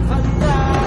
Fanda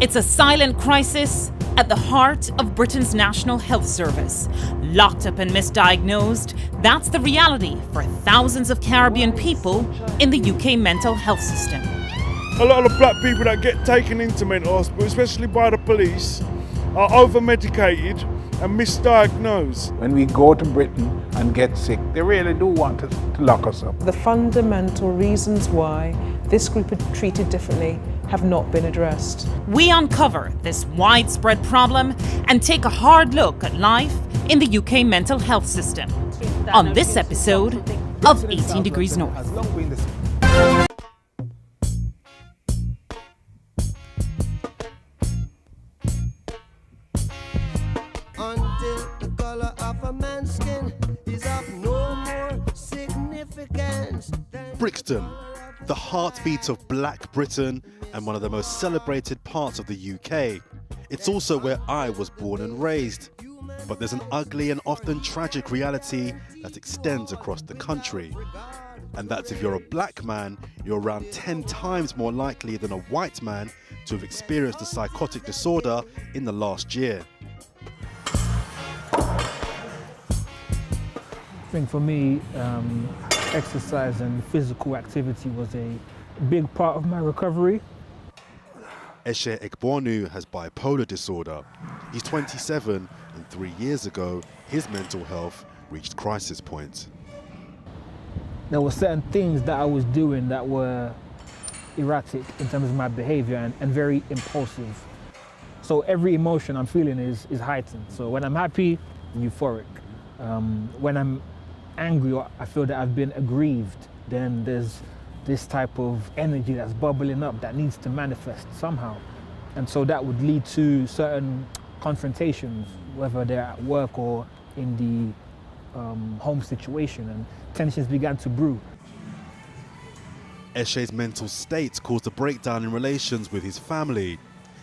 It's a silent crisis at the heart of Britain's National Health Service. Locked up and misdiagnosed, that's the reality for thousands of Caribbean people in the UK mental health system. A lot of the black people that get taken into mental hospital, especially by the police, are over-medicated and misdiagnosed. When we go to Britain and get sick, they really do want to lock us up. The fundamental reasons why this group are treated differently have not been addressed. We uncover this widespread problem and take a hard look at life in the UK mental health system on this episode of 18 Degrees North. Until the color of a man's skin is of no more significance than Brixton, the heartbeat of Black Britain and one of the most celebrated parts of the UK. It's also where I was born and raised. But there's an ugly and often tragic reality that extends across the country. And that's if you're a black man, you're around 10 times more likely than a white man to have experienced a psychotic disorder in the last year. I think for me, exercise and physical activity was a big part of my recovery. Eshe Ekbonu has bipolar disorder. He's 27 and 3 years ago, his mental health reached crisis point. There were certain things that I was doing that were erratic in terms of my behavior and very impulsive. So every emotion I'm feeling is heightened. So when I'm happy, I'm euphoric. When I'm angry or I feel that I've been aggrieved, then there's this type of energy that's bubbling up that needs to manifest somehow. And so that would lead to certain confrontations, whether they're at work or in the home situation, and tensions began to brew. Eshe's mental state caused a breakdown in relations with his family.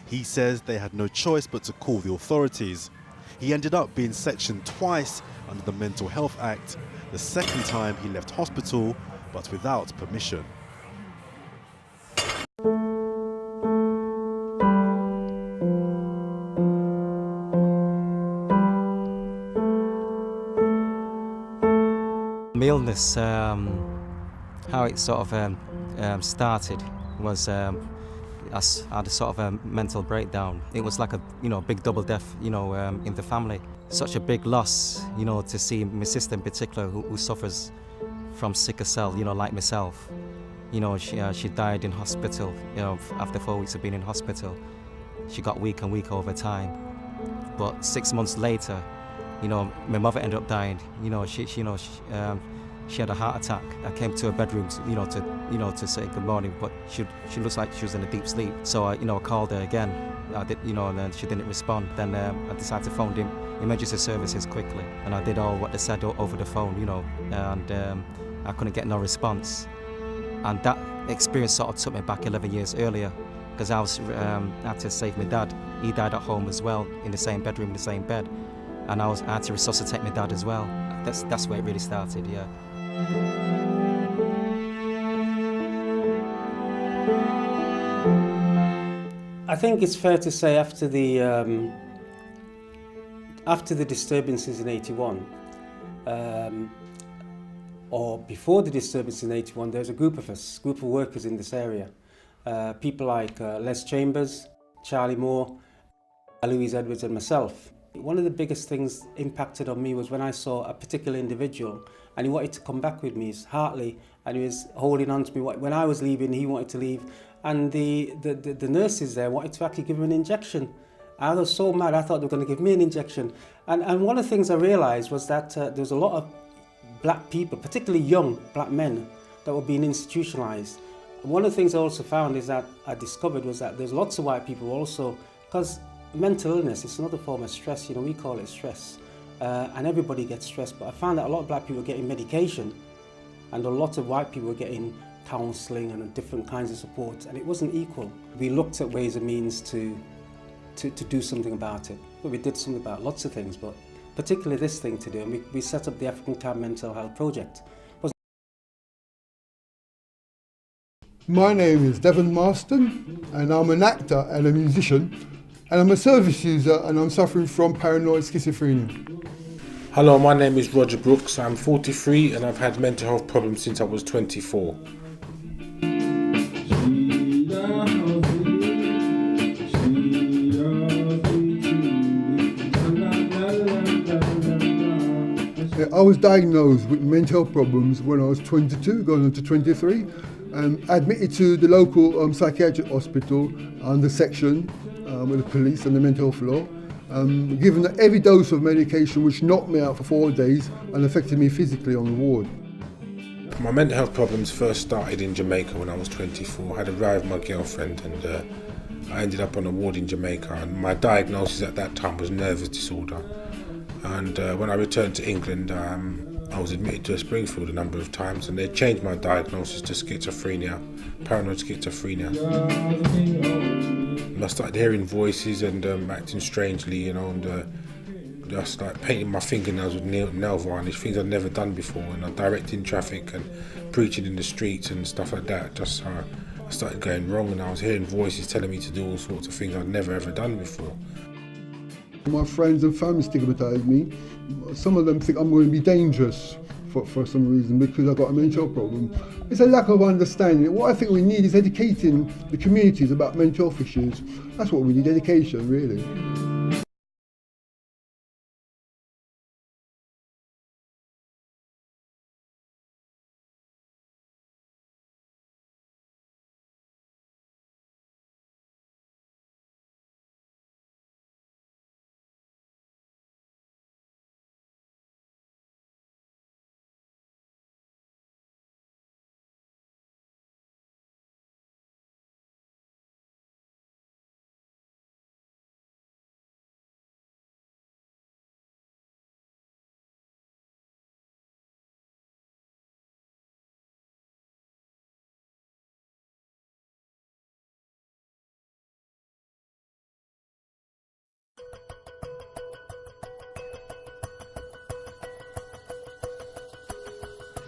He says they had no choice but to call the authorities. He ended up being sectioned twice under the Mental Health Act. The second time he left hospital, but without permission. My illness, how it sort of started was I had a sort of a mental breakdown. It was like a big double death, in the family. Such a big loss, to see my sister in particular who suffers from sickle cell, like myself. She died in hospital, after 4 weeks of being in hospital. She got weaker and weaker over time. But 6 months later, my mother ended up dying. She had a heart attack. I came to her bedroom, to say good morning, but she looks like she was in a deep sleep. So I called her again. I did, and then she didn't respond. Then I decided to phone the emergency services quickly, and I did all what they said over the phone, and I couldn't get no response. And that experience sort of took me back 11 years earlier, because I had to save my dad. He died at home as well, in the same bedroom, in the same bed, and I had to resuscitate my dad as well. That's where it really started, yeah. I think it's fair to say after the disturbances in '81, or before the disturbance in '81, there's a group of workers in this area. People like Les Chambers, Charlie Moore, Louise Edwards and myself. One of the biggest things impacted on me was when I saw a particular individual and he wanted to come back with me. He's Hartley, and he was holding on to me. When I was leaving, he wanted to leave. And the nurses there wanted to actually give him an injection. I was so mad, I thought they were going to give me an injection. And one of the things I realised was that there was a lot of black people, particularly young black men, that were being institutionalised. One of the things I also found is that I discovered was that there's lots of white people also, because mental illness is another form of stress, we call it stress. And everybody gets stressed, but I found that a lot of black people were getting medication and a lot of white people were getting counselling and different kinds of support, and it wasn't equal. We looked at ways and means to do something about it. But we did something about lots of things, but particularly this thing to do, and we set up the African Camp Mental Health Project. My name is Devon Marston, and I'm an actor and a musician, and I'm a service user, and I'm suffering from paranoid schizophrenia. Hello, my name is Roger Brooks. I'm 43 and I've had mental health problems since I was 24. I was diagnosed with mental health problems when I was 22, going on to 23, admitted to the local psychiatric hospital under section with the police and the mental health law. Given a heavy dose of medication which knocked me out for 4 days and affected me physically on the ward. My mental health problems first started in Jamaica when I was 24. I had a row with my girlfriend and I ended up on a ward in Jamaica, and my diagnosis at that time was nervous disorder. And when I returned to England, I was admitted to Springfield a number of times, and they changed my diagnosis to schizophrenia, paranoid schizophrenia. And I started hearing voices and acting strangely, and just like painting my fingernails with nail varnish, things I'd never done before, and directing traffic and preaching in the streets and stuff like that. Just I started going wrong, and I was hearing voices telling me to do all sorts of things I'd never ever done before. My friends and family stigmatise me. Some of them think I'm going to be dangerous for some reason because I've got a mental health problem. It's a lack of understanding. What I think we need is educating the communities about mental health issues. That's what we need, education, really.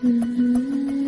Mm-hmm.